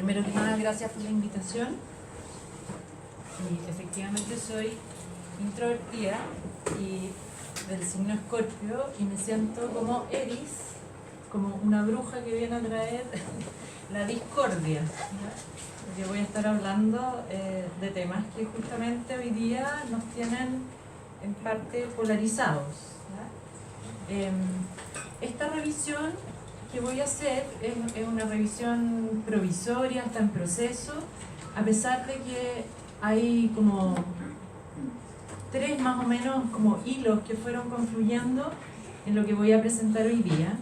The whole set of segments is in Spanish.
primero que nada, gracias por la invitación. Y efectivamente soy introvertida y del signo Escorpio y me siento como Eris, como una bruja que viene a traer la discordia, ¿ya? Porque voy a estar hablando de temas que justamente hoy día nos tienen en parte polarizados, ¿ya? Esta revisión que voy a hacer es una revisión provisoria, está en proceso, a pesar de que hay como tres más o menos como hilos que fueron confluyendo en lo que voy a presentar hoy día.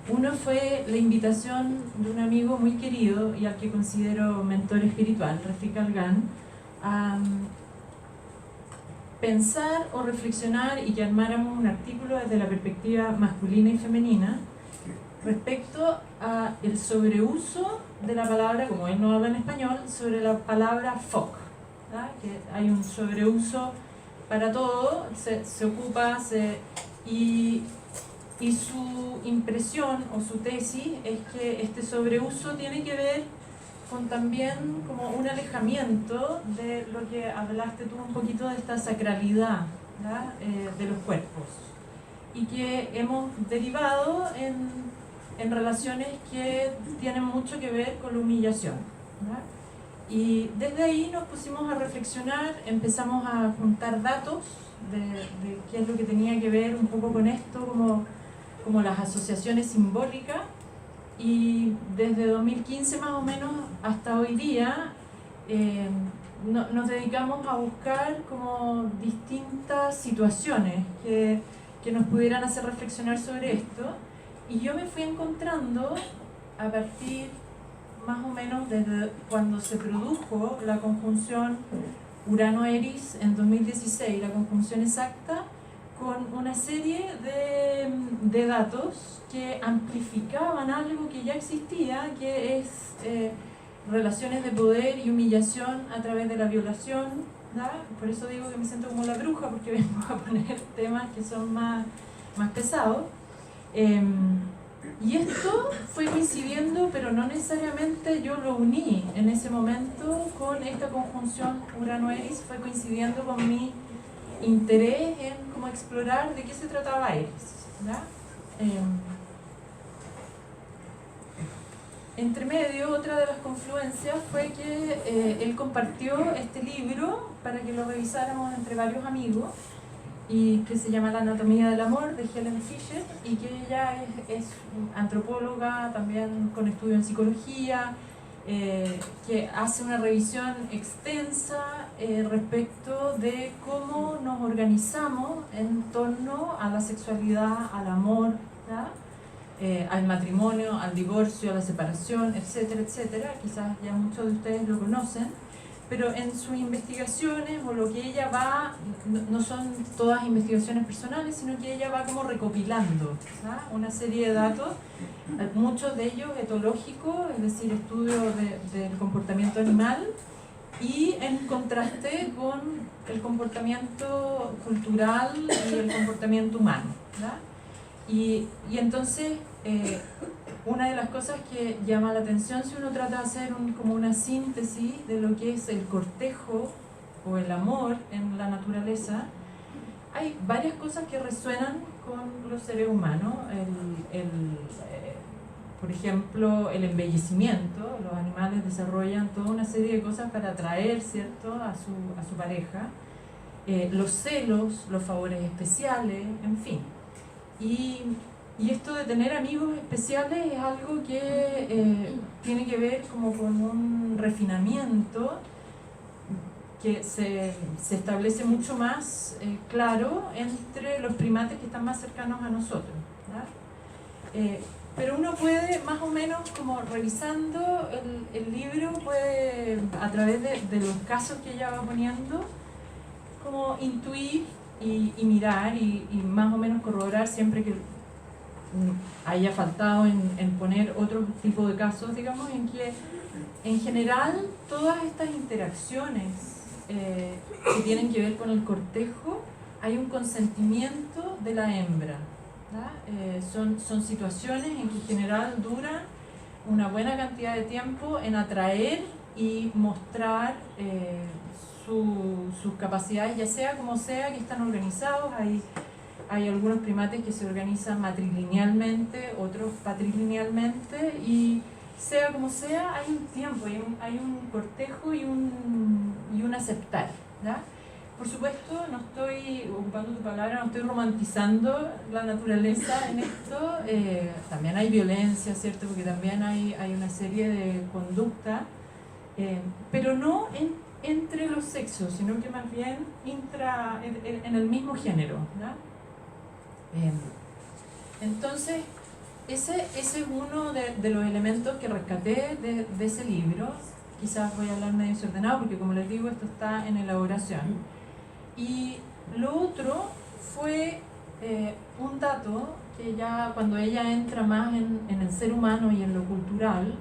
Uno fue la invitación de un amigo muy querido y al que considero mentor espiritual, Rafik Algan, a pensar o reflexionar y que armáramos un artículo desde la perspectiva masculina y femenina respecto a el sobreuso de la palabra, como él no habla en español, sobre la palabra fuck, ¿verdad? Que hay un sobreuso para todo, se ocupa, y su impresión o su tesis es que este sobreuso tiene que ver con también como un alejamiento de lo que hablaste tú un poquito de esta sacralidad, ¿verdad? De los cuerpos, y que hemos derivado en relaciones que tienen mucho que ver con la humillación, ¿verdad? Y desde ahí nos pusimos a reflexionar, empezamos a juntar datos de qué es lo que tenía que ver un poco con esto, como las asociaciones simbólicas, y desde 2015 más o menos hasta hoy día nos dedicamos a buscar como distintas situaciones que nos pudieran hacer reflexionar sobre esto, y yo me fui encontrando a partir más o menos desde cuando se produjo la conjunción Urano-Eris en 2016, la conjunción exacta, con una serie de datos que amplificaban algo que ya existía, que es relaciones de poder y humillación a través de la violación, ¿verdad? Por eso digo que me siento como la bruja, porque vengo a poner temas que son más pesados. Y esto fue coincidiendo, pero no necesariamente yo lo uní en ese momento con esta conjunción Urano-Eris, fue coincidiendo con mi interés en cómo explorar de qué se trataba Eris, ¿verdad? Entre medio, otra de las confluencias fue que él compartió este libro para que lo revisáramos entre varios amigos, y que se llama La anatomía del amor, de Helen Fisher, y que ella es antropóloga, también con estudio en psicología, que hace una revisión extensa respecto de cómo nos organizamos en torno a la sexualidad, al amor, al matrimonio, al divorcio, a la separación, etcétera, etcétera. Quizás ya muchos de ustedes lo conocen, pero en sus investigaciones, o lo que ella va, no son todas investigaciones personales, sino que ella va como recopilando, ¿sabes?, una serie de datos, muchos de ellos etológicos, es decir, estudios del comportamiento animal, y en contraste con el comportamiento cultural y el comportamiento humano, ¿verdad? Y entonces, una de las cosas que llama la atención, si uno trata de hacer como una síntesis de lo que es el cortejo o el amor en la naturaleza, hay varias cosas que resuenan con los seres humanos. Por ejemplo, el embellecimiento. Los animales desarrollan toda una serie de cosas para atraer, ¿cierto?, a su pareja. Los celos, los favores especiales, en fin. Y esto de tener amigos especiales es algo que tiene que ver como con un refinamiento que se establece mucho más claro entre los primates que están más cercanos a nosotros, ¿verdad? Pero uno puede, más o menos, como revisando el libro, puede, a través de los casos que ella va poniendo, como intuir y mirar y más o menos corroborar siempre que haya faltado en poner otro tipo de casos, digamos, en que en general todas estas interacciones que tienen que ver con el cortejo, hay un consentimiento de la hembra, ¿verdad? Son situaciones en que en general duran una buena cantidad de tiempo en atraer y mostrar sus capacidades, ya sea como sea que están organizados. Hay algunos primates que se organizan matrilinealmente, otros patrilinealmente, y sea como sea, hay un tiempo, hay un cortejo y un aceptar, ¿ya? Por supuesto, no estoy, ocupando tu palabra, no estoy romantizando la naturaleza en esto. También hay violencia, ¿cierto? Porque también hay una serie de conductas, pero no entre los sexos, sino que más bien en el mismo género, ¿ya? Entonces, ese es uno de los elementos que rescaté de ese libro. Quizás voy a hablar medio desordenado porque, como les digo, esto está en elaboración. Y lo otro fue un dato que ya cuando ella entra más en el ser humano y en lo cultural,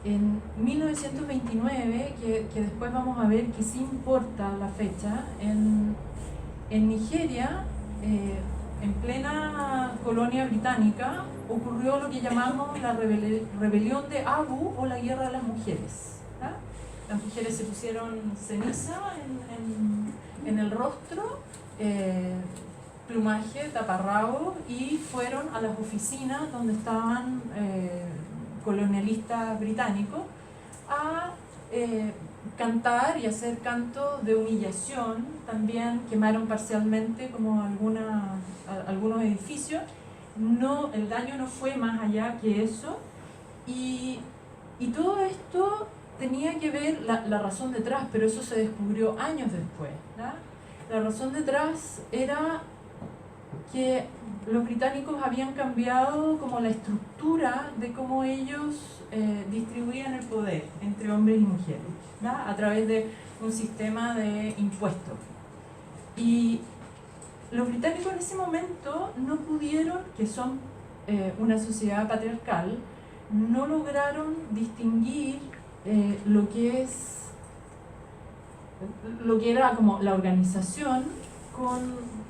en 1929, que después vamos a ver que sí importa la fecha, en Nigeria, en plena colonia británica, ocurrió lo que llamamos la rebelión de Abu, o la guerra de las mujeres, ¿verdad? Las mujeres se pusieron ceniza en el rostro, plumaje, taparrabo, y fueron a las oficinas donde estaban colonialistas británicos a cantar y hacer cantos de humillación. También quemaron parcialmente como algunos edificios. No, el daño no fue más allá que eso, y todo esto tenía que ver la razón detrás, pero eso se descubrió años después, ¿verdad? La razón detrás era que los británicos habían cambiado como la estructura de cómo ellos distribuían el poder entre hombres y mujeres, ¿verdad? A través de un sistema de impuestos. Y los británicos en ese momento no pudieron, que son una sociedad patriarcal, no lograron distinguir lo que era como la organización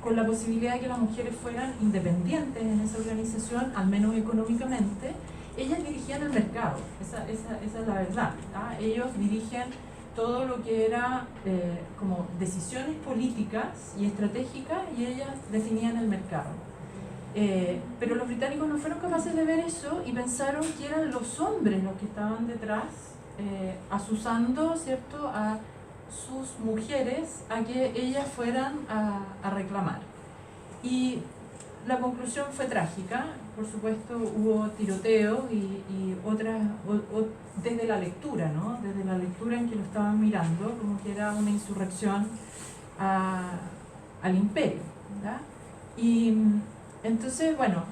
con la posibilidad de que las mujeres fueran independientes en esa organización, al menos económicamente. Ellas dirigían el mercado, esa es la verdad, ¿ah? Ellos dirigen todo lo que era como decisiones políticas y estratégicas, y ellas definían el mercado. Pero los británicos no fueron capaces de ver eso y pensaron que eran los hombres los que estaban detrás, asusando, ¿cierto?, a sus mujeres a que ellas fueran a reclamar. Y la conclusión fue trágica. Por supuesto, hubo tiroteos y otras, desde la lectura, ¿no? Desde la lectura en que lo estaban mirando, como que era una insurrección al imperio, ¿verdad? Y entonces, bueno,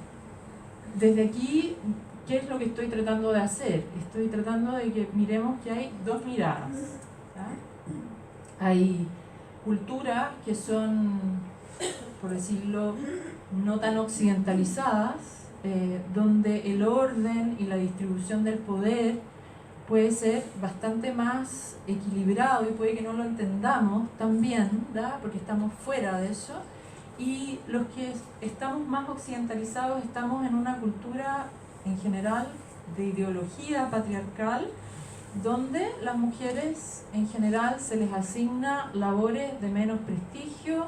desde aquí, ¿qué es lo que estoy tratando de hacer? Estoy tratando de que miremos que hay dos miradas, ¿verdad? Hay culturas que son, por decirlo, no tan occidentalizadas, donde el orden y la distribución del poder puede ser bastante más equilibrado y puede que no lo entendamos tan bien, ¿verdad?, porque estamos fuera de eso. Y los que estamos más occidentalizados estamos en una cultura en general de ideología patriarcal, donde las mujeres en general se les asigna labores de menos prestigio.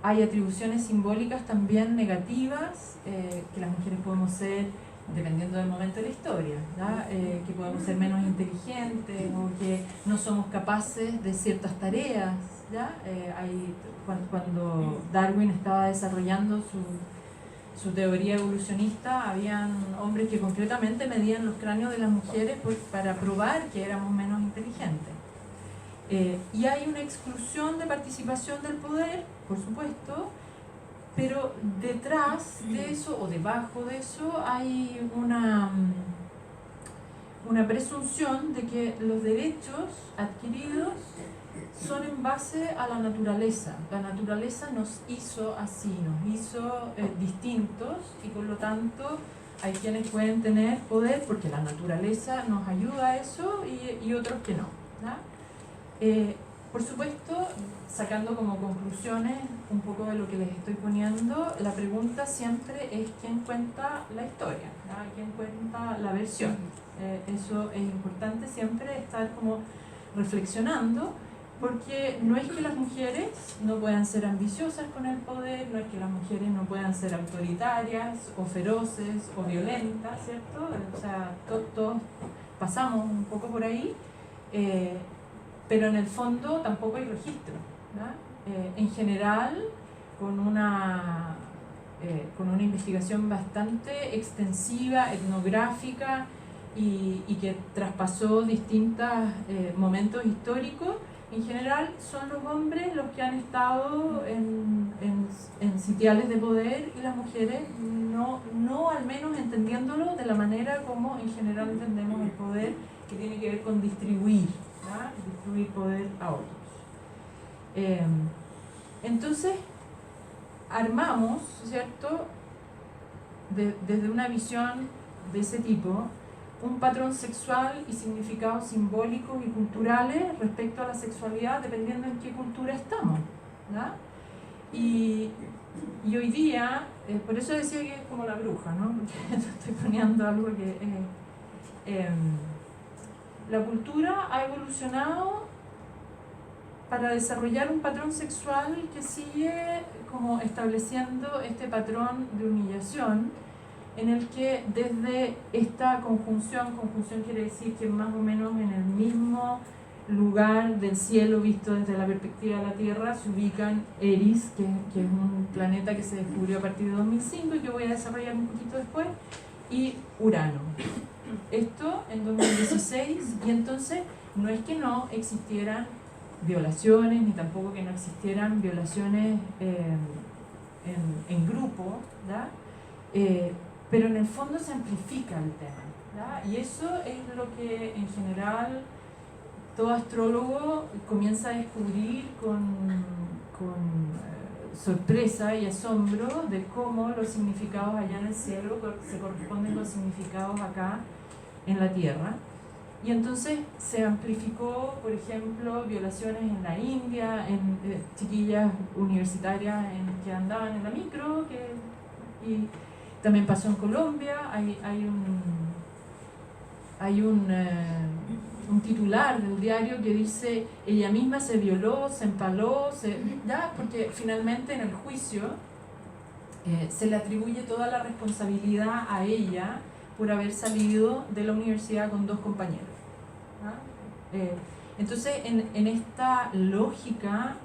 Hay atribuciones simbólicas también negativas, que las mujeres podemos ser, dependiendo del momento de la historia, ¿verdad? Que podemos ser menos inteligentes o que no somos capaces de ciertas tareas, ¿ya? Cuando Darwin estaba desarrollando su teoría evolucionista, habían hombres que concretamente medían los cráneos de las mujeres para probar que éramos menos inteligentes. Y hay una exclusión de participación del poder, por supuesto, pero detrás de eso o debajo de eso hay una presunción de que los derechos adquiridos son en base a la naturaleza. La naturaleza nos hizo así, nos hizo distintos, y por lo tanto hay quienes pueden tener poder porque la naturaleza nos ayuda a eso y otros que no, ¿verdad? por supuesto, sacando como conclusiones un poco de lo que les estoy poniendo, la pregunta siempre es quién cuenta la historia, ¿no? Quién cuenta la versión. Eso es importante siempre estar como reflexionando, porque no es que las mujeres no puedan ser ambiciosas con el poder, no es que las mujeres no puedan ser autoritarias o feroces o violentas, ¿cierto? O sea, todos pasamos un poco por ahí, pero en el fondo tampoco hay registro, ¿no? En general, con una investigación bastante extensiva, etnográfica, y que traspasó distintos momentos históricos, en general son los hombres los que han estado en sitiales de poder, y las mujeres no al menos entendiéndolo de la manera como en general entendemos el poder, que tiene que ver con distribuir, ¿no? Distribuir poder a otros. Entonces armamos, ¿cierto?, desde una visión de ese tipo, un patrón sexual y significados simbólicos y culturales respecto a la sexualidad, dependiendo en qué cultura estamos, ¿no? Y hoy día, por eso decía que es como la bruja, ¿no? Porque estoy poniendo algo que... la cultura ha evolucionado para desarrollar un patrón sexual que sigue como estableciendo este patrón de humillación, en el que desde esta conjunción quiere decir que más o menos en el mismo lugar del cielo visto desde la perspectiva de la Tierra se ubican Eris, que es un planeta que se descubrió a partir de 2005 y que voy a desarrollar un poquito después, y Urano. Esto en 2016, y entonces no es que no existieran violaciones, ni tampoco que no existieran violaciones en grupo, ¿verdad? Pero en el fondo se amplifica el tema, ¿verdad? Y eso es lo que en general todo astrólogo comienza a descubrir con sorpresa y asombro, de cómo los significados allá en el cielo se corresponden con significados acá en la Tierra. Y entonces se amplificó, por ejemplo, violaciones en la India, en chiquillas universitarias que andaban en la micro, y también pasó en Colombia. Hay un titular del diario que dice: ella misma se violó, se empaló, ¿ya? Porque finalmente en el juicio se le atribuye toda la responsabilidad a ella por haber salido de la universidad con 2 compañeros. Entonces, en esta lógica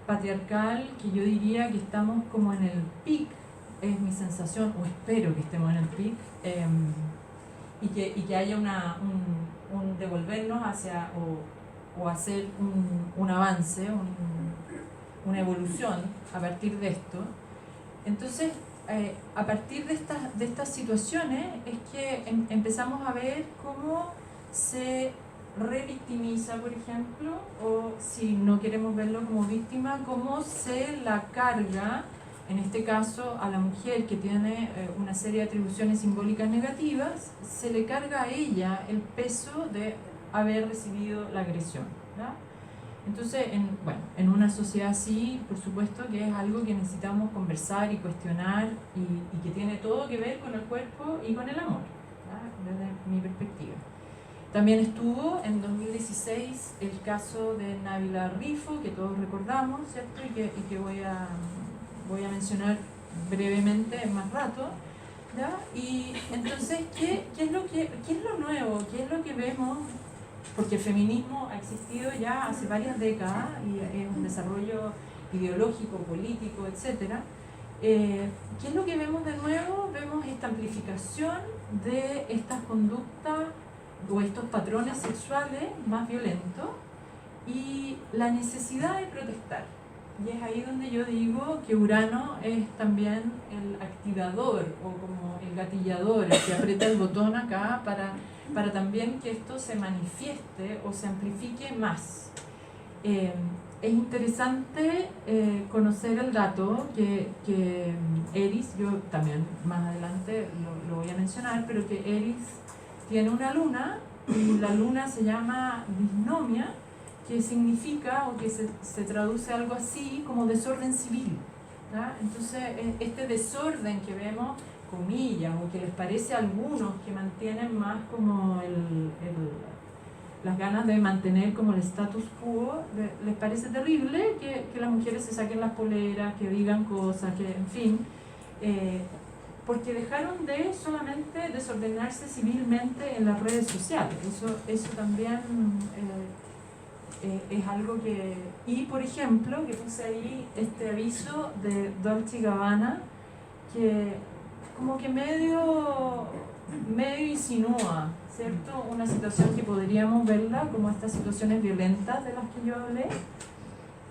patriarcal, que yo diría que estamos como en el pic, es mi sensación, o espero que estemos en el pic, y que haya un devolvernos hacia, o hacer un avance, una evolución a partir de esto. Entonces, a partir de estas situaciones es que empezamos a ver cómo se revictimiza, por ejemplo, o si no queremos verlo como víctima, cómo se la carga, en este caso a la mujer que tiene una serie de atribuciones simbólicas negativas, se le carga a ella el peso de haber recibido la agresión, ¿verdad? Entonces, en una sociedad así, por supuesto que es algo que necesitamos conversar y cuestionar, y que tiene todo que ver con el cuerpo y con el amor, ¿verdad? Desde mi perspectiva. También estuvo en 2016 el caso de Nabila Rifo, que todos recordamos, ¿cierto? Y que voy a mencionar brevemente en más rato, ¿ya? Y entonces, ¿qué es lo nuevo? ¿Qué es lo que vemos? Porque el feminismo ha existido ya hace varias décadas y es un desarrollo ideológico, político, etc. ¿Qué es lo que vemos de nuevo? Vemos esta amplificación de estas conductas o estos patrones sexuales más violentos y la necesidad de protestar. Y es ahí donde yo digo que Urano es también el activador o como el gatillador, el que aprieta el botón acá para también que esto se manifieste o se amplifique más. Es interesante conocer el dato que Eris, yo también más adelante lo voy a mencionar, pero que Eris tiene una luna, y la luna se llama Disnomia, que significa o que se traduce algo así como desorden civil. ¿Ya? Entonces, este desorden que vemos, comillas, o que les parece a algunos que mantienen más como las ganas de mantener como el status quo, les parece terrible que las mujeres se saquen las poleras, que digan cosas, que en fin, porque dejaron de solamente desordenarse civilmente en las redes sociales. Eso también es algo que... Y por ejemplo, que puse ahí este aviso de Dolce & Gabbana, que como que medio insinúa, ¿cierto? Una situación que podríamos verla como estas situaciones violentas de las que yo hablé,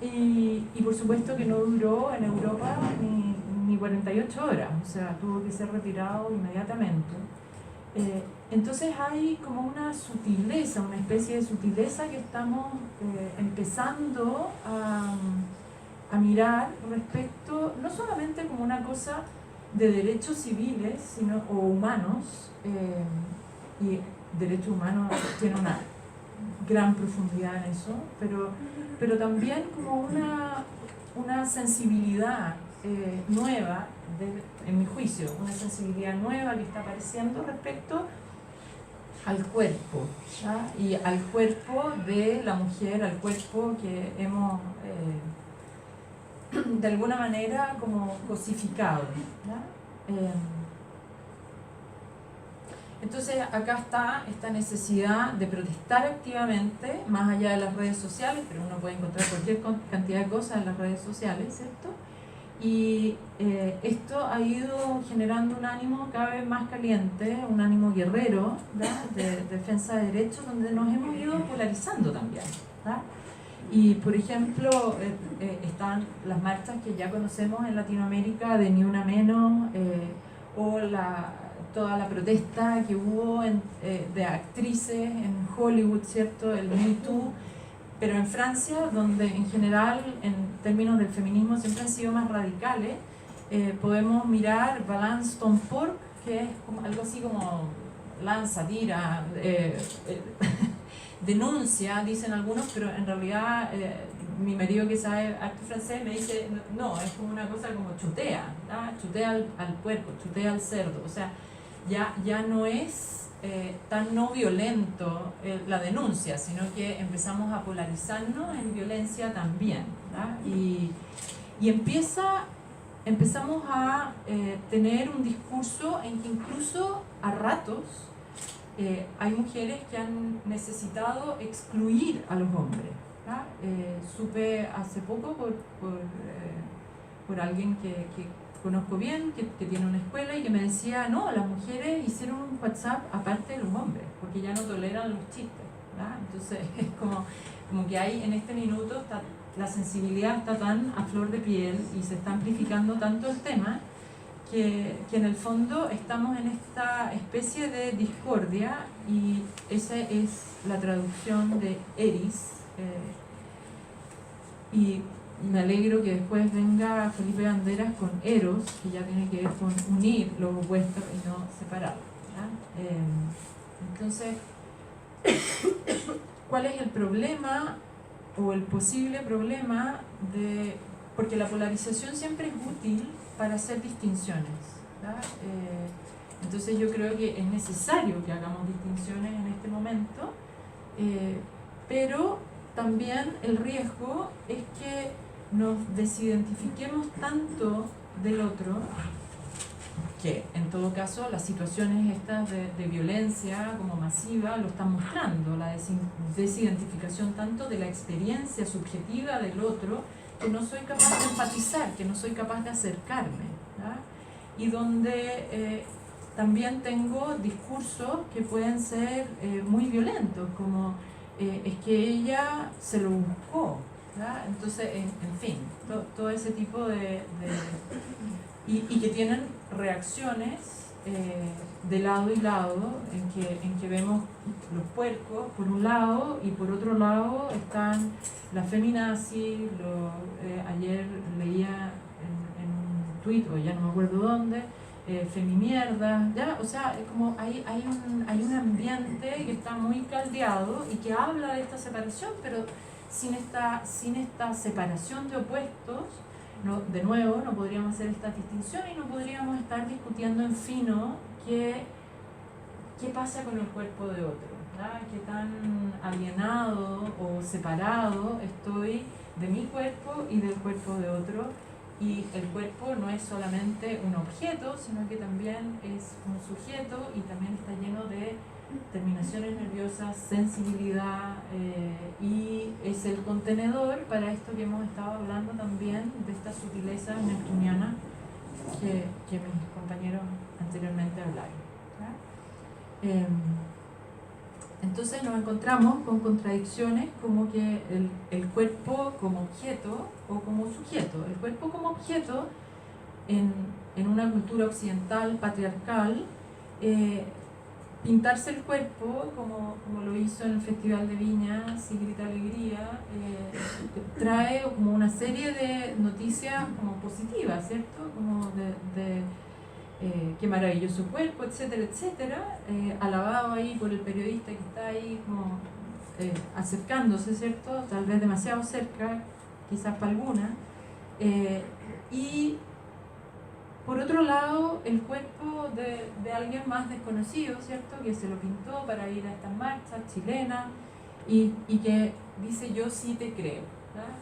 y por supuesto que no duró en Europa ni 48 horas, o sea, tuvo que ser retirado inmediatamente. Entonces hay como una sutileza, una especie de sutileza que estamos empezando a mirar respecto, no solamente como una cosa de derechos civiles o humanos, y derechos humanos tiene una gran profundidad en eso, pero también como una sensibilidad nueva, en mi juicio, una sensibilidad nueva que está apareciendo respecto al cuerpo, ¿ya? Y al cuerpo de la mujer, al cuerpo que hemos de alguna manera como cosificado, ¿ya? Entonces acá está esta necesidad de protestar activamente, más allá de las redes sociales, pero uno puede encontrar cualquier cantidad de cosas en las redes sociales, ¿cierto? Y esto ha ido generando un ánimo cada vez más caliente, un ánimo guerrero, ¿ya? De defensa de derechos, donde nos hemos ido polarizando también, ¿ya? Y por ejemplo, están las marchas que ya conocemos en Latinoamérica de Ni Una Menos, o toda la protesta que hubo de actrices en Hollywood, ¿cierto? El Me Too, pero en Francia, donde en general, en términos del feminismo, siempre han sido más radicales, podemos mirar Balance ton porc, que es como, algo así como lanza, tira, denuncia, dicen algunos, pero en realidad mi marido que sabe arte francés me dice, no, es como una cosa como chutea, ¿no? Chutea al puerco, chutea al cerdo, o sea, ya no es tan no violento la denuncia, sino que empezamos a polarizarnos en violencia también, ¿no? Y empezamos a tener un discurso en que incluso a ratos hay mujeres que han necesitado excluir a los hombres, ¿no? Supe hace poco por alguien que conozco bien, que tiene una escuela y que me decía, no, las mujeres hicieron un WhatsApp aparte de los hombres, porque ya no toleran los chistes, ¿no? Entonces es como que hay en este minuto, la sensibilidad está tan a flor de piel y se está amplificando tanto el tema, que en el fondo estamos en esta especie de discordia, y esa es la traducción de Eris, y me alegro que después venga Felipe Banderas con Eros, que ya tiene que ver con unir los opuestos y no separarlos, ¿ya? Entonces, ¿cuál es el problema o el posible problema porque la polarización siempre es útil para hacer distinciones, ¿ya? Entonces yo creo que es necesario que hagamos distinciones en este momento, pero también el riesgo es que nos desidentifiquemos tanto del otro, que en todo caso las situaciones estas de violencia como masiva lo están mostrando, la desidentificación tanto de la experiencia subjetiva del otro, que no soy capaz de empatizar, que no soy capaz de acercarme, ¿ya? Y donde también tengo discursos que pueden ser muy violentos, como es que ella se lo buscó, ¿ya? Entonces, en fin, todo ese tipo y que tienen reacciones de lado y lado, en que vemos los puercos por un lado, y por otro lado están las feminazis. Ayer leía en un tuit, o ya no me acuerdo dónde, femimierda, ¿ya? O sea, como hay un ambiente que está muy caldeado y que habla de esta separación, pero sin esta separación de opuestos, de nuevo, no podríamos hacer esta distinción y no podríamos estar discutiendo en fino qué pasa con el cuerpo de otro, ¿verdad? Qué tan alienado o separado estoy de mi cuerpo y del cuerpo de otro. Y el cuerpo no es solamente un objeto, sino que también es un sujeto y también está lleno de terminaciones nerviosas, sensibilidad, y es el contenedor para esto que hemos estado hablando también, de esta sutileza neptuniana que mis compañeros anteriormente hablaron. Entonces nos encontramos con contradicciones como que el cuerpo como objeto o como sujeto. El cuerpo como objeto en una cultura occidental patriarcal, pintarse el cuerpo como lo hizo en el Festival de Viña, Sigrid Alegría, trae como una serie de noticias como positivas, ¿cierto? Como de qué maravilloso cuerpo, etcétera, etcétera, alabado ahí por el periodista que está ahí como acercándose, ¿cierto? Tal vez demasiado cerca, quizás para alguna. Y por otro lado, el cuerpo de alguien más desconocido, ¿cierto? Que se lo pintó para ir a estas marchas chilenas y que dice yo sí te creo, ¿verdad?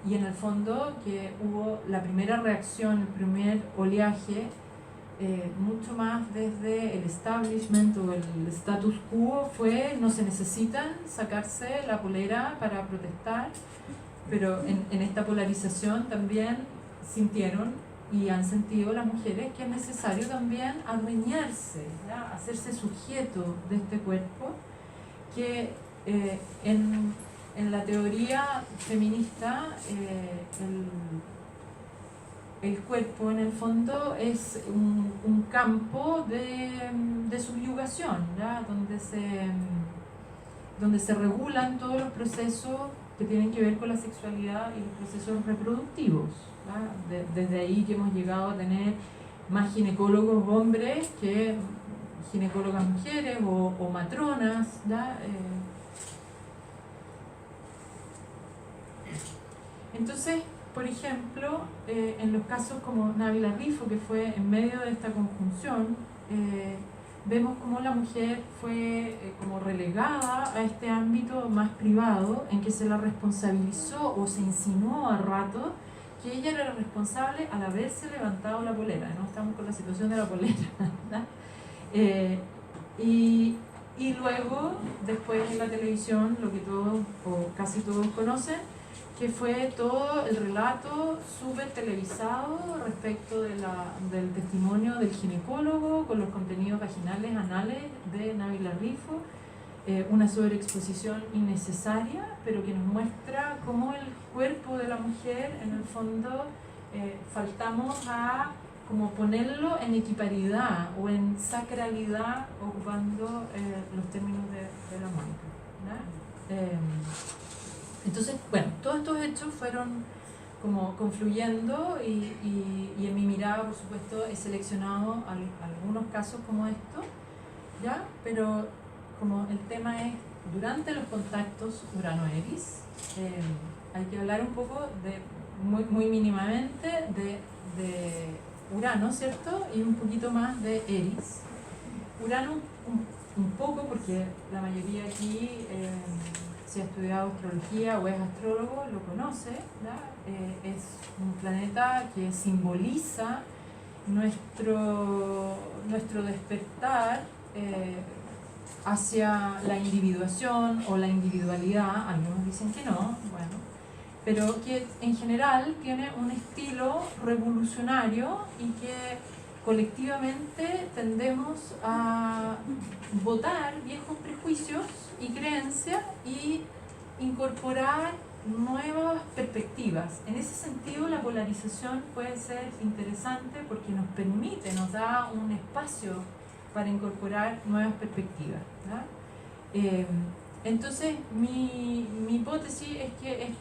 Y en el fondo que hubo la primera reacción, el primer oleaje, mucho más desde el establishment o el status quo, fue no se necesitan sacarse la polera para protestar, pero en esta polarización también sintieron y han sentido las mujeres que es necesario también adueñarse, ¿ya? Hacerse sujeto de este cuerpo que en la teoría feminista el cuerpo en el fondo es un campo de subyugación, ¿ya? Donde se regulan todos los procesos que tienen que ver con la sexualidad y los procesos reproductivos, ¿ya? Desde ahí que hemos llegado a tener más ginecólogos hombres que ginecólogas mujeres o matronas, ¿ya? Entonces, por ejemplo, en los casos como Nabila Rifo, que fue en medio de esta conjunción, vemos cómo la mujer fue como relegada a este ámbito más privado, en que se la responsabilizó o se insinuó a rato que ella era la responsable al haberse levantado la polera. No estamos con la situación de la polera, ¿verdad? Y luego, después en la televisión, lo que todos o casi todos conocen, que fue todo el relato súper televisado respecto del testimonio del ginecólogo con los contenidos vaginales, anales de Nabila Rifo, una sobreexposición innecesaria, pero que nos muestra cómo el cuerpo de la mujer, en el fondo, faltamos a como ponerlo en equiparidad o en sacralidad, ocupando los términos de la Mónica, ¿no? Entonces, bueno, todos estos hechos fueron como confluyendo y en mi mirada, por supuesto, he seleccionado algunos casos como estos, ¿ya? Pero como el tema es durante los contactos Urano-Eris, hay que hablar un poco muy mínimamente de Urano, ¿cierto? Y un poquito más de Eris. Urano un poco porque la mayoría aquí... si ha estudiado astrología o es astrólogo, lo conoce, ¿ya? Es un planeta que simboliza nuestro despertar hacia la individuación o la individualidad. Algunos dicen que no, bueno, pero que en general tiene un estilo revolucionario y que colectivamente tendemos a botar viejos prejuicios y creencias y incorporar nuevas perspectivas. En ese sentido, la polarización puede ser interesante porque nos permite, nos da un espacio para incorporar nuevas perspectivas, ¿verdad? Entonces, mi hipótesis es que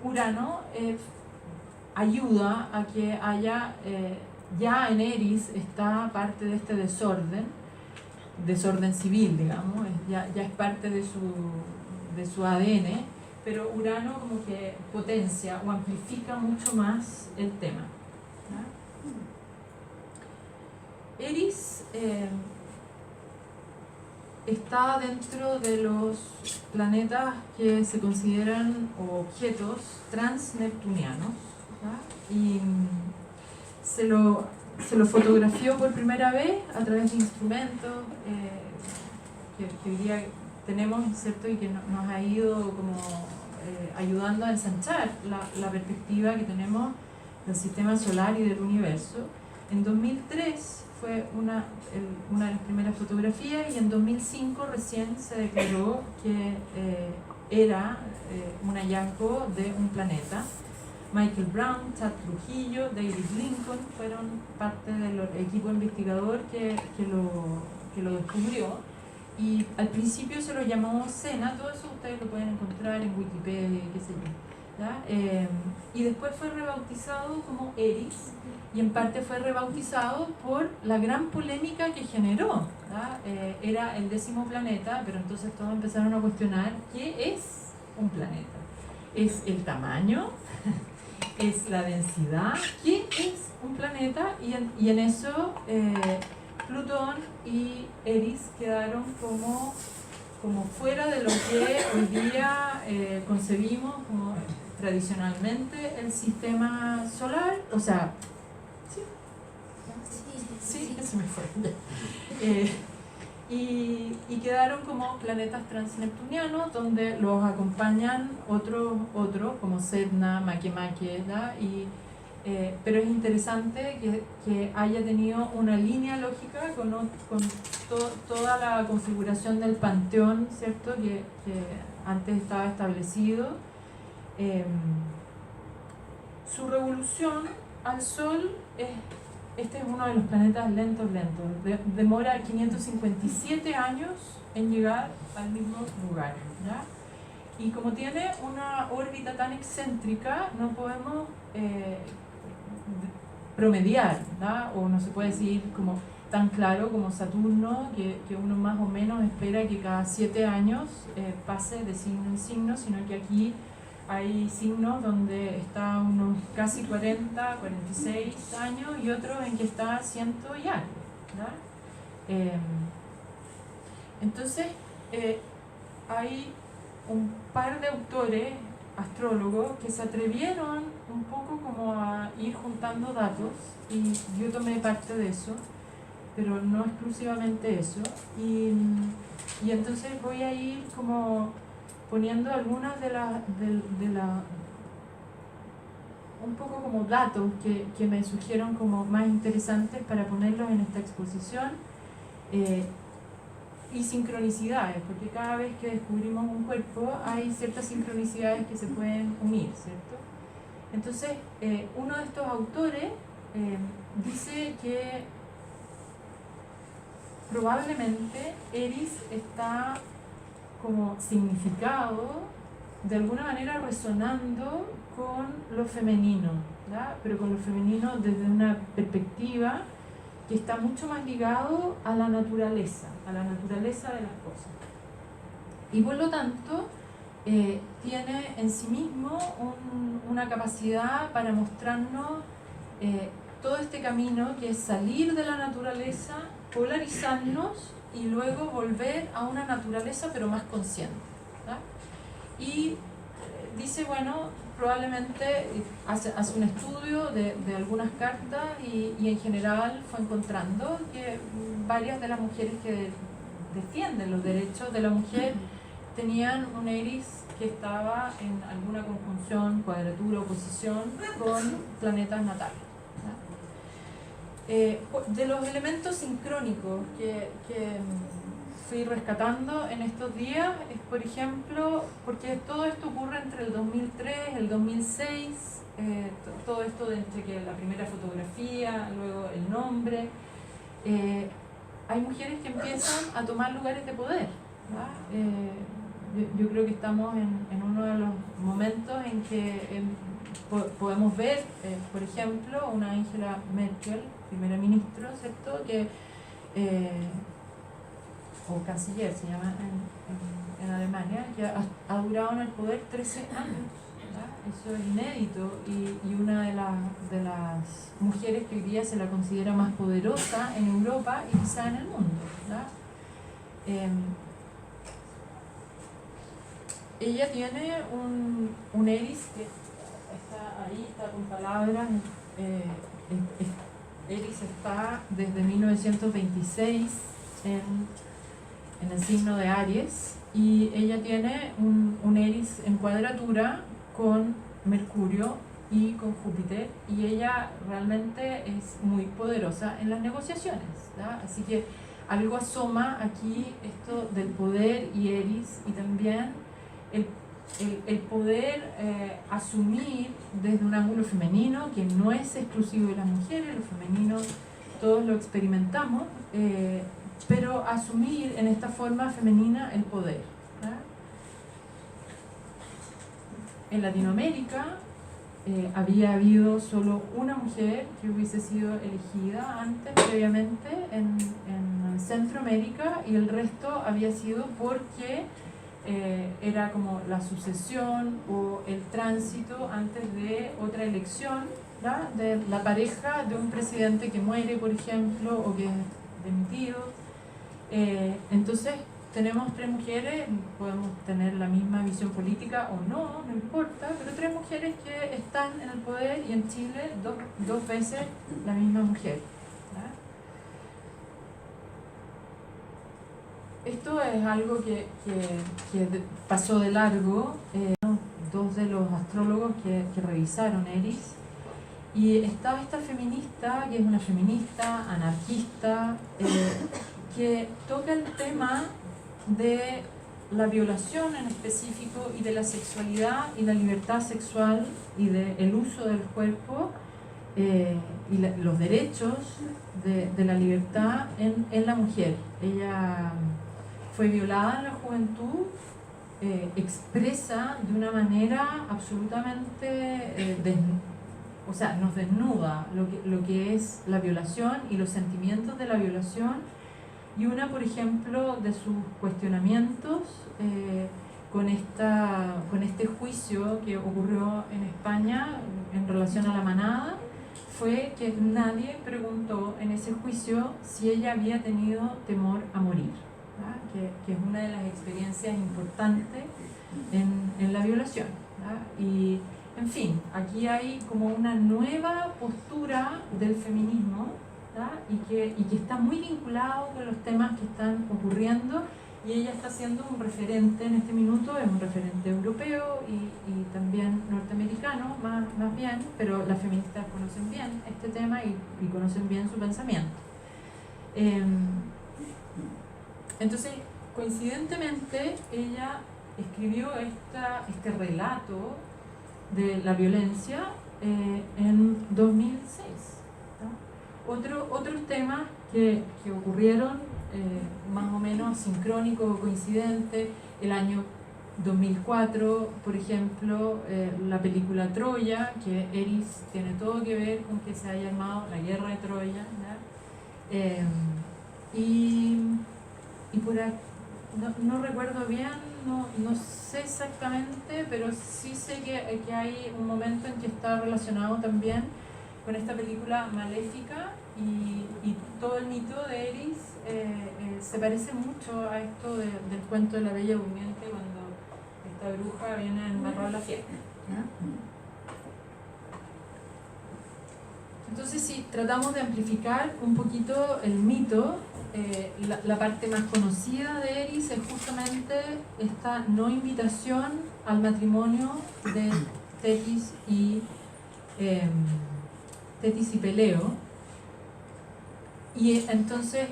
Urano ayuda a que haya, ya en Eris está parte de este desorden civil, digamos, ya es parte de su ADN, pero Urano como que potencia o amplifica mucho más el tema. Eris está dentro de los planetas que se consideran objetos transneptunianos, y se lo fotografió por primera vez a través de instrumentos que hoy día tenemos, ¿cierto? Y que nos ha ido como ayudando a ensanchar la perspectiva que tenemos del sistema solar y del universo. En 2003 fue una de las primeras fotografías, y en 2005 recién se declaró que era un hallazgo de un planeta. Michael Brown, Chad Trujillo, David Lincoln fueron parte del equipo investigador que lo descubrió, y al principio se lo llamó Sena. Todo eso ustedes lo pueden encontrar en Wikipedia, qué sé yo, ¿ya? Y después fue rebautizado como Eris, y en parte fue rebautizado por la gran polémica que generó, ¿ya? Era el 10º planeta, pero entonces todos empezaron a cuestionar qué es un planeta. ¿Es el tamaño? ¿Es la densidad? ¿Qué es un planeta? Y en eso Plutón y Eris quedaron como fuera de lo que hoy día concebimos como tradicionalmente el sistema solar. O sea, sí, eso me fue. Y quedaron como planetas transneptunianos, donde los acompañan otros como Sedna, Makemake, pero es interesante que haya tenido una línea lógica con toda la configuración del panteón, ¿cierto? Que antes estaba establecido. Su revolución al Sol este es uno de los planetas lentos. Demora 557 años en llegar al mismo lugar, ¿ya? Y como tiene una órbita tan excéntrica, no podemos promediar, ¿ya? O no se puede decir como tan claro como Saturno, que uno más o menos espera que cada 7 años pase de signo en signo, sino que aquí hay signos donde está unos casi 40, 46 años, y otros en que está 100 y algo, ¿ya? Entonces, hay un par de autores, astrólogos, que se atrevieron un poco como a ir juntando datos, y yo tomé parte de eso, pero no exclusivamente eso, y entonces voy a ir como poniendo algunas de las un poco como datos que me surgieron como más interesantes para ponerlos en esta exposición, y sincronicidades, porque cada vez que descubrimos un cuerpo hay ciertas sincronicidades que se pueden unir, ¿cierto? Entonces, uno de estos autores dice que probablemente Eris está como significado de alguna manera resonando con lo femenino, ¿ya? Pero con lo femenino desde una perspectiva que está mucho más ligado a la naturaleza de las cosas. Y por lo tanto, tiene en sí mismo una capacidad para mostrarnos todo este camino que es salir de la naturaleza, polarizarnos y luego volver a una naturaleza pero más consciente, ¿tá? Y dice, bueno, probablemente hace un estudio de algunas cartas y en general fue encontrando que varias de las mujeres que defienden los derechos de la mujer tenían un Eris que estaba en alguna conjunción, cuadratura o posición con planetas natales. De los elementos sincrónicos que fui rescatando en estos días es, por ejemplo, porque todo esto ocurre entre el 2003 y el 2006, todo esto de entre que la primera fotografía, luego el nombre, hay mujeres que empiezan a tomar lugares de poder, yo creo que estamos en uno de los momentos en que podemos ver, por ejemplo, una Angela Merkel, primera ministra, ¿cierto?, que o canciller se llama en Alemania, que ha durado en el poder 13 años. Eso es inédito y una de las mujeres que hoy día se la considera más poderosa en Europa y quizá en el mundo. Ella tiene un Eris que está ahí, está con palabras. Eris está desde 1926 en el signo de Aries y ella tiene un Eris en cuadratura con Mercurio y con Júpiter y ella realmente es muy poderosa en las negociaciones, ¿verdad? Así que algo asoma aquí esto del poder y Eris y también el poder asumir desde un ángulo femenino que no es exclusivo de las mujeres, los femeninos todos lo experimentamos, pero asumir en esta forma femenina el poder, ¿verdad? En Latinoamérica había habido solo una mujer que hubiese sido elegida antes, previamente, en Centroamérica, y el resto había sido porque era como la sucesión o el tránsito antes de otra elección, ¿verdad? De la pareja de un presidente que muere, por ejemplo, o que es demitido. Entonces, tenemos 3 mujeres, podemos tener la misma visión política o no, no importa, pero 3 mujeres que están en el poder y en Chile dos veces la misma mujer, ¿verdad? Esto es algo que pasó de largo, 2 de los astrólogos que revisaron Eris, y estaba esta feminista, que es una feminista anarquista, que toca el tema de la violación en específico y de la sexualidad y la libertad sexual y del uso del cuerpo y los derechos de la libertad en la mujer. Ella fue violada en la juventud, expresa de una manera absolutamente o sea, nos desnuda lo que es la violación y los sentimientos de la violación. Y una, por ejemplo, de sus cuestionamientos con este juicio que ocurrió en España en relación a la manada, fue que nadie preguntó en ese juicio si ella había tenido temor a morir, ¿verdad? Que es una de las experiencias importantes en la violación, ¿verdad? Y, en fin, aquí hay como una nueva postura del feminismo, ¿verdad? Y que está muy vinculado con los temas que están ocurriendo, y ella está siendo un referente en este minuto, es un referente europeo y también norteamericano, más bien, pero las feministas conocen bien este tema y conocen bien su pensamiento. Entonces, coincidentemente, ella escribió este relato de la violencia en 2006. Otros temas que ocurrieron más o menos sincrónico o coincidente, el año 2004, por ejemplo, la película Troya, que Eris tiene todo que ver con que se haya armado la guerra de Troya, y por ahí, no recuerdo bien, no sé exactamente, pero sí sé que hay un momento en que está relacionado también con esta película Maléfica, y todo el mito de Eris se parece mucho a esto del cuento de la Bella Durmiente, cuando esta bruja viene a embarrar la fiesta, ¿no? Entonces, si tratamos de amplificar un poquito el mito, la parte más conocida de Eris es justamente esta no invitación al matrimonio de Tetis y Peleo, y entonces,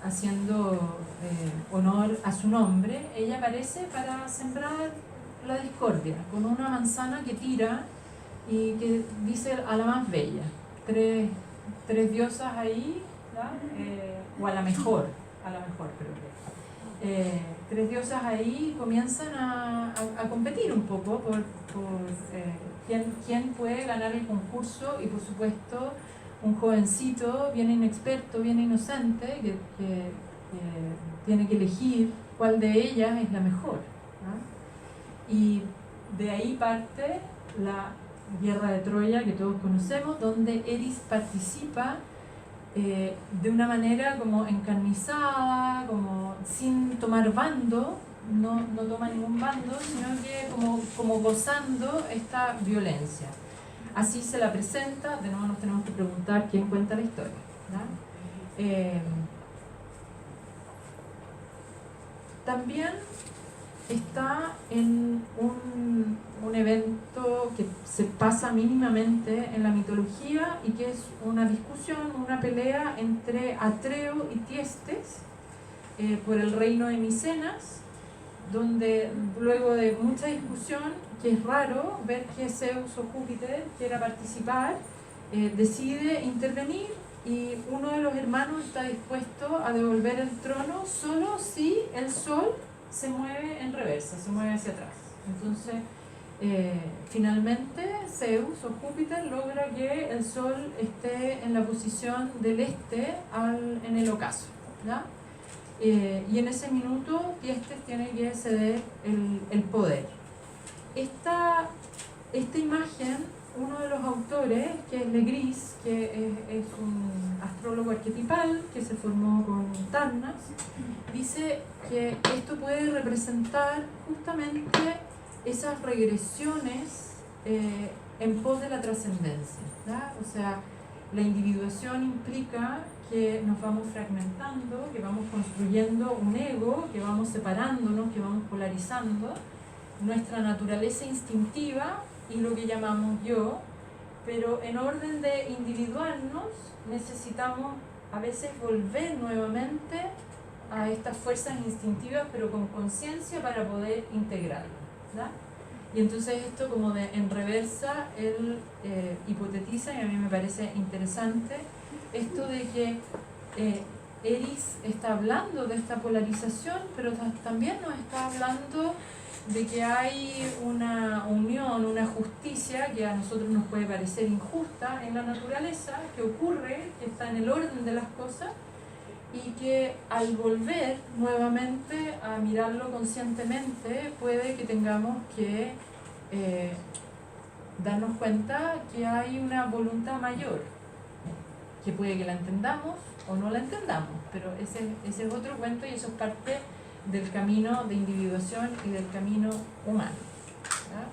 haciendo honor a su nombre, ella aparece para sembrar la discordia con una manzana que tira y que dice a la más bella. Tres diosas ahí, o a la mejor creo que. 3 diosas ahí comienzan a competir un poco por quién puede ganar el concurso, y por supuesto un jovencito bien inexperto, bien inocente, que tiene que elegir cuál de ellas es la mejor, ¿no? Y de ahí parte la guerra de Troya que todos conocemos, donde Eris participa de una manera como encarnizada, como sin tomar bando, no toma ningún bando, sino que como gozando esta violencia. Así se la presenta. De nuevo nos tenemos que preguntar quién cuenta la historia, ¿no? También está en un evento que se pasa mínimamente en la mitología y que es una discusión, una pelea entre Atreo y Tiestes por el reino de Micenas, donde luego de mucha discusión, que es raro ver que Zeus o Júpiter quiera participar, decide intervenir y uno de los hermanos está dispuesto a devolver el trono solo si el sol se mueve en reversa, se mueve hacia atrás. Entonces, finalmente Zeus o Júpiter logra que el sol esté en la posición del este en el ocaso, ¿ya? Y en ese minuto Tiestes tiene que ceder el poder. Esta imagen, uno de los autores, que es Legris, que es un astrólogo arquetipal que se formó con Tarnas, dice que esto puede representar justamente esas regresiones en pos de la trascendencia, ¿verdad? O sea, la individuación implica que nos vamos fragmentando, que vamos construyendo un ego, que vamos separándonos, que vamos polarizando nuestra naturaleza instintiva y lo que llamamos yo, pero en orden de individuarnos necesitamos a veces volver nuevamente a estas fuerzas instintivas, pero con conciencia para poder integrarlas, ¿verdad? Y entonces esto como en reversa, él hipotetiza, y a mí me parece interesante, esto de que Eris está hablando de esta polarización, pero también nos está hablando de que hay una unión, una justicia que a nosotros nos puede parecer injusta en la naturaleza, que ocurre, que está en el orden de las cosas, y que al volver nuevamente a mirarlo conscientemente puede que tengamos que darnos cuenta que hay una voluntad mayor, que puede que la entendamos o no la entendamos, pero ese es otro cuento y eso es parte del camino de individuación y del camino humano, ¿ya?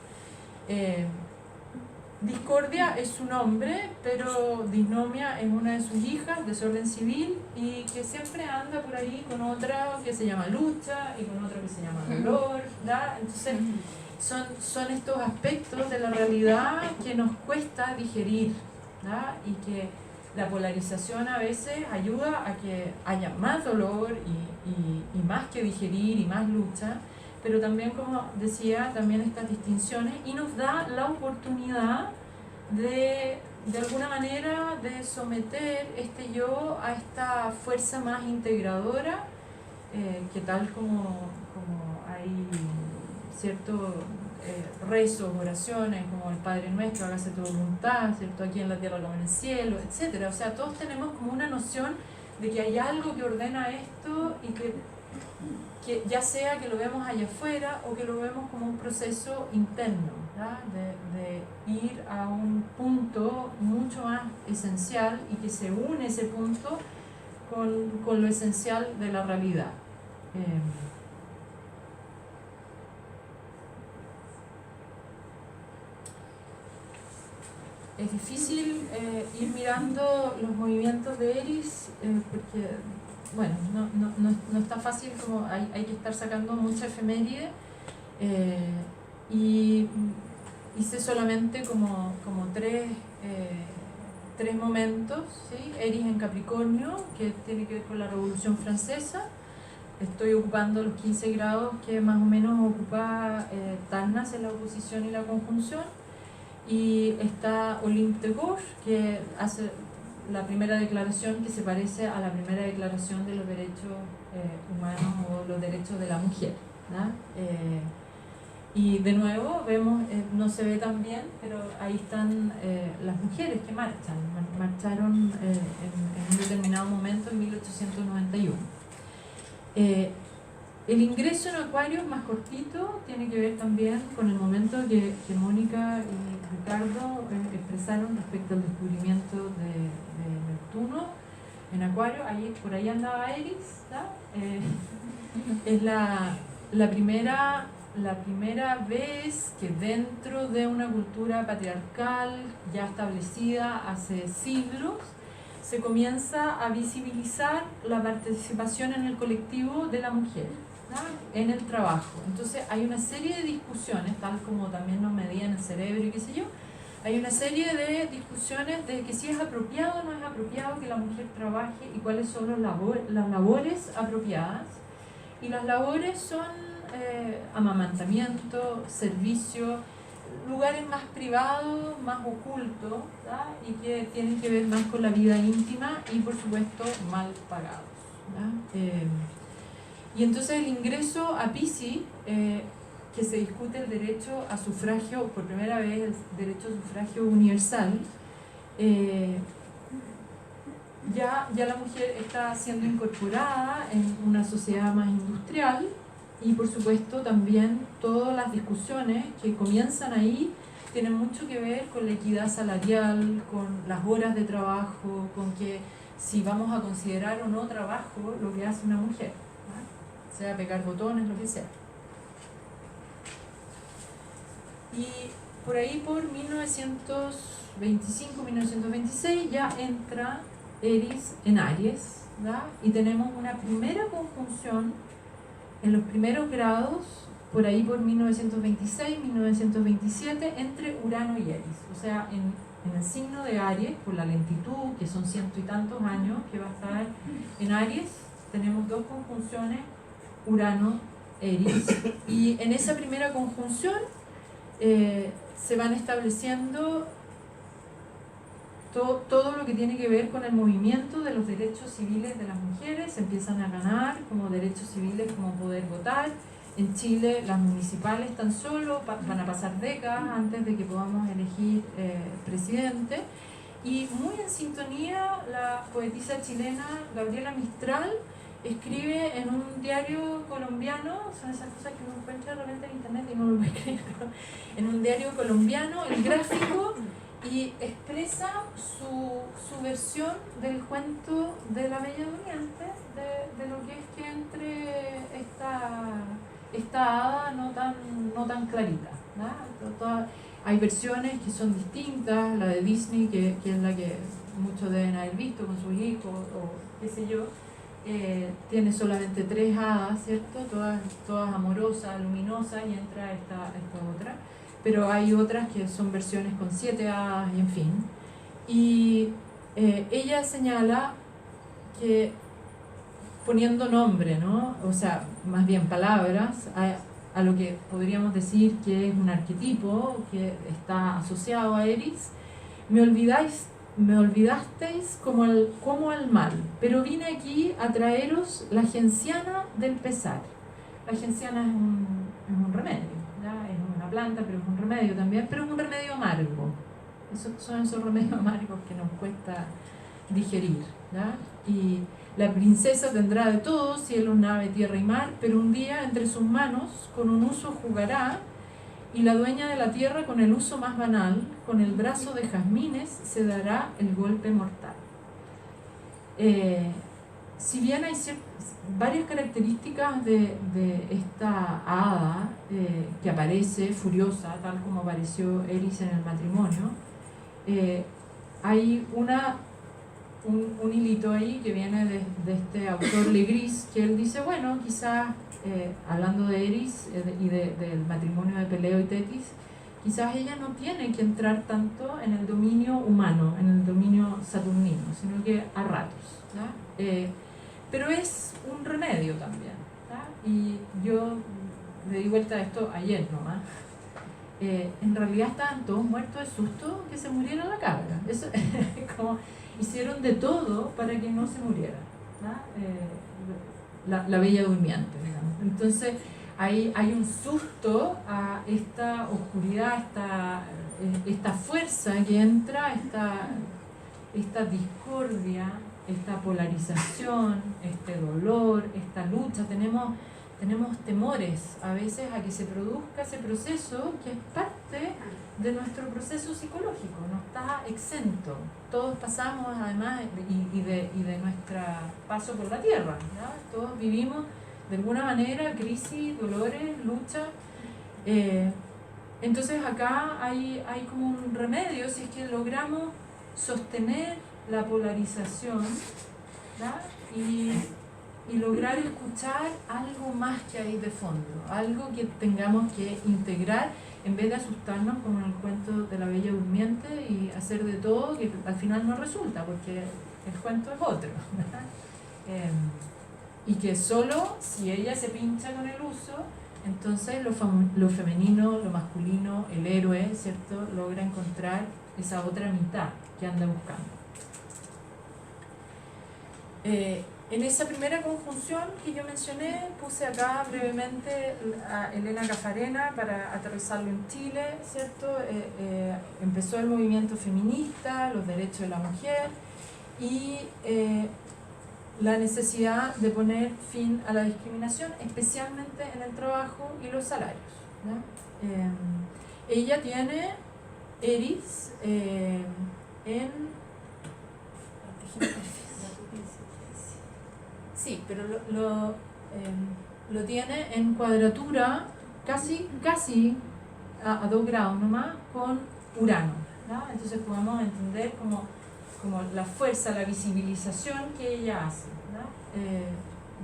Discordia es su nombre, pero Disnomia es una de sus hijas, desorden civil, y que siempre anda por ahí con otra que se llama lucha y con otra que se llama dolor, ¿ya? Entonces son estos aspectos de la realidad que nos cuesta digerir, ¿ya? Y que la polarización a veces ayuda a que haya más dolor y más que digerir y más lucha, pero también, como decía, también estas distinciones, y nos da la oportunidad de alguna manera de someter este yo a esta fuerza más integradora, que tal como hay ciertos rezos, oraciones, como el Padre Nuestro, hágase tu voluntad, ¿cierto? Aquí en la tierra como en el cielo, etc. O sea, todos tenemos como una noción de que hay algo que ordena esto y que ya sea que lo vemos allá afuera o que lo vemos como un proceso interno, ¿verdad? De ir a un punto mucho más esencial y que se une ese punto con lo esencial de la realidad. Es difícil ir mirando los movimientos de Eris porque, bueno, no es tan fácil, como hay que estar sacando mucha efeméride, y hice solamente como tres momentos, ¿sí? Eris en Capricornio, que tiene que ver con la Revolución Francesa. Estoy ocupando los 15 grados que más o menos ocupa Tarnas en la oposición y la conjunción. Y está Olympe de Gauche, que hace la primera declaración que se parece a la primera declaración de los derechos humanos o los derechos de la mujer, ¿no? Y de nuevo vemos, no se ve tan bien, pero ahí están las mujeres que marcharon en un determinado momento en 1891. El ingreso en Acuario es más cortito, tiene que ver también con el momento que Mónica y Ricardo expresaron respecto al descubrimiento de Neptuno en Acuario. Ahí, por ahí andaba Eris, es la primera vez que dentro de una cultura patriarcal ya establecida hace siglos se comienza a visibilizar la participación en el colectivo de la mujer, ¿no?, en el trabajo. Entonces hay una serie de discusiones, tal como también nos medían el cerebro y qué sé yo, hay una serie de discusiones de que si es apropiado o no es apropiado que la mujer trabaje y cuáles son las labores apropiadas. Y las labores son amamantamiento, servicio, lugares más privados, más ocultos, ¿verdad?, y que tienen que ver más con la vida íntima y por supuesto mal pagados, y entonces el ingreso a Piscis, que se discute el derecho a sufragio, por primera vez el derecho a sufragio universal, ya la mujer está siendo incorporada en una sociedad más industrial. Y por supuesto también todas las discusiones que comienzan ahí tienen mucho que ver con la equidad salarial, con las horas de trabajo, con que si vamos a considerar o no trabajo lo que hace una mujer, ¿no?, sea pegar botones, lo que sea. Y por ahí por 1925-1926 ya entra Eris en Aries, ¿verdad?, y tenemos una primera conjunción en los primeros grados, por ahí por 1926-1927, entre Urano y Eris. O sea, en el signo de Aries, por la lentitud, que son ciento y tantos años que va a estar en Aries, tenemos dos conjunciones, Urano-Eris. Y en esa primera conjunción se van estableciendo todo lo que tiene que ver con el movimiento de los derechos civiles de las mujeres. Se empiezan a ganar como derechos civiles, como poder votar. En Chile las municipales tan solo van a pasar décadas antes de que podamos elegir presidente. Y muy en sintonía, la poetisa chilena Gabriela Mistral escribe en un diario colombiano, son esas cosas que uno encuentra de repente en internet y no lo puede creer, en un diario colombiano, el gráfico, y expresa su versión del cuento de la Bella Durmiente, de lo que es que entre esta hada no tan clarita, ¿no? Hay versiones que son distintas, la de Disney, que es la que muchos deben haber visto con sus hijos, o qué sé yo, tiene solamente 3 hadas, ¿cierto? Todas amorosas, luminosas, y entra esta otra. Pero hay otras que son versiones con 7 hadas, y en fin. Y ella señala que poniendo nombre, ¿no?, o sea, más bien palabras, a lo que podríamos decir que es un arquetipo que está asociado a Eris, me olvidasteis como al mal, pero vine aquí a traeros la genciana del pesar. La genciana es un remedio, ¿ya? Es una planta, pero es un remedio también, pero es un remedio amargo. Son esos remedios amargos que nos cuesta digerir, ¿ya? Y la princesa tendrá de todo, cielo, nave, tierra y mar, pero un día entre sus manos con un uso jugará, y la dueña de la tierra con el uso más banal, con el brazo de jazmines, se dará el golpe mortal. Si bien hay varias características de esta hada que aparece furiosa, tal como apareció Eris en el matrimonio, hay un hilito ahí que viene de este autor Legris, que él dice, bueno, quizás, hablando de Eris y del matrimonio de Peleo y Tetis, quizás ella no tiene que entrar tanto en el dominio humano, en el dominio saturnino, sino que a ratos, ¿ya? Pero es un remedio también, ¿ya? Y yo le di vuelta a esto ayer nomás. En realidad estaban todos muertos de susto que se muriera la cabra. Eso, como hicieron de todo para que no se muriera, ¿no? La Bella Durmiente, digamos. Entonces hay un susto a esta oscuridad, esta fuerza que entra, esta discordia esta polarización, este dolor, esta lucha. Tenemos temores a veces a que se produzca ese proceso que es parte de nuestro proceso psicológico, no está exento. Todos pasamos además y de nuestro paso por la tierra, ¿ya? Todos vivimos de alguna manera crisis, dolores, lucha. Entonces acá hay como un remedio si es que logramos sostener la polarización, ¿ya? Y lograr escuchar algo más que hay de fondo, algo que tengamos que integrar en vez de asustarnos como en el cuento de la Bella Durmiente y hacer de todo que al final no resulta, porque el cuento es otro. Y que solo si ella se pincha con el uso, entonces lo femenino, lo masculino, el héroe, ¿cierto?, logra encontrar esa otra mitad que anda buscando. En esa primera conjunción que yo mencioné, puse acá brevemente a Elena Caffarena para aterrizarlo en Chile, ¿cierto? Empezó el movimiento feminista, los derechos de la mujer y la necesidad de poner fin a la discriminación, especialmente en el trabajo y los salarios, ¿no? Ella tiene ERIS Sí, pero lo tiene en cuadratura casi a 2 grados nomás con Urano, ¿no? Entonces podemos entender como la fuerza, la visibilización que ella hace, ¿no?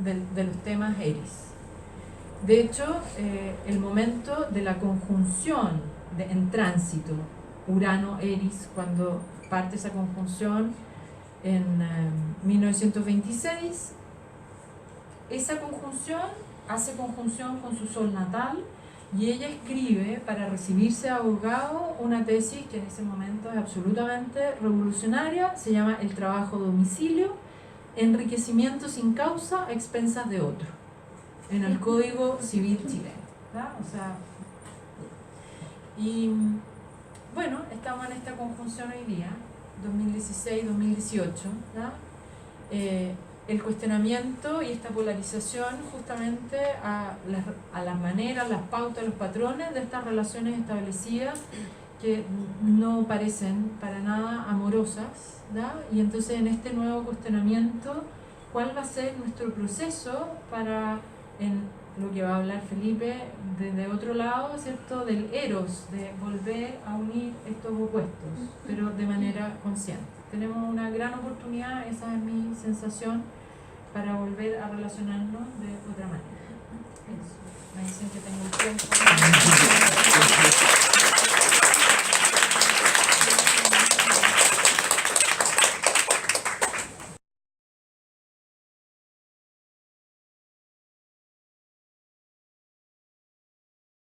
de los temas ERIS. De hecho, el momento de la conjunción en tránsito Urano-ERIS, cuando parte esa conjunción en 1926, esa conjunción hace conjunción con su sol natal y ella escribe para recibirse de abogado una tesis que en ese momento es absolutamente revolucionaria, se llama El trabajo a domicilio, enriquecimiento sin causa a expensas de otro, en el Código Civil chileno, ¿verdad? O sea, y bueno, estamos en esta conjunción hoy día, 2016-2018, ¿verdad? El cuestionamiento y esta polarización justamente a las maneras, las pautas, los patrones de estas relaciones establecidas que no parecen para nada amorosas, ¿da? Y entonces en este nuevo cuestionamiento, ¿cuál va a ser nuestro proceso para, en lo que va a hablar Felipe, desde otro lado, ¿cierto?, del eros, de volver a unir estos opuestos, pero de manera consciente? Tenemos una gran oportunidad, esa es mi sensación, para volver a relacionarnos de otra manera. Eso. Me dicen que tengo el tiempo.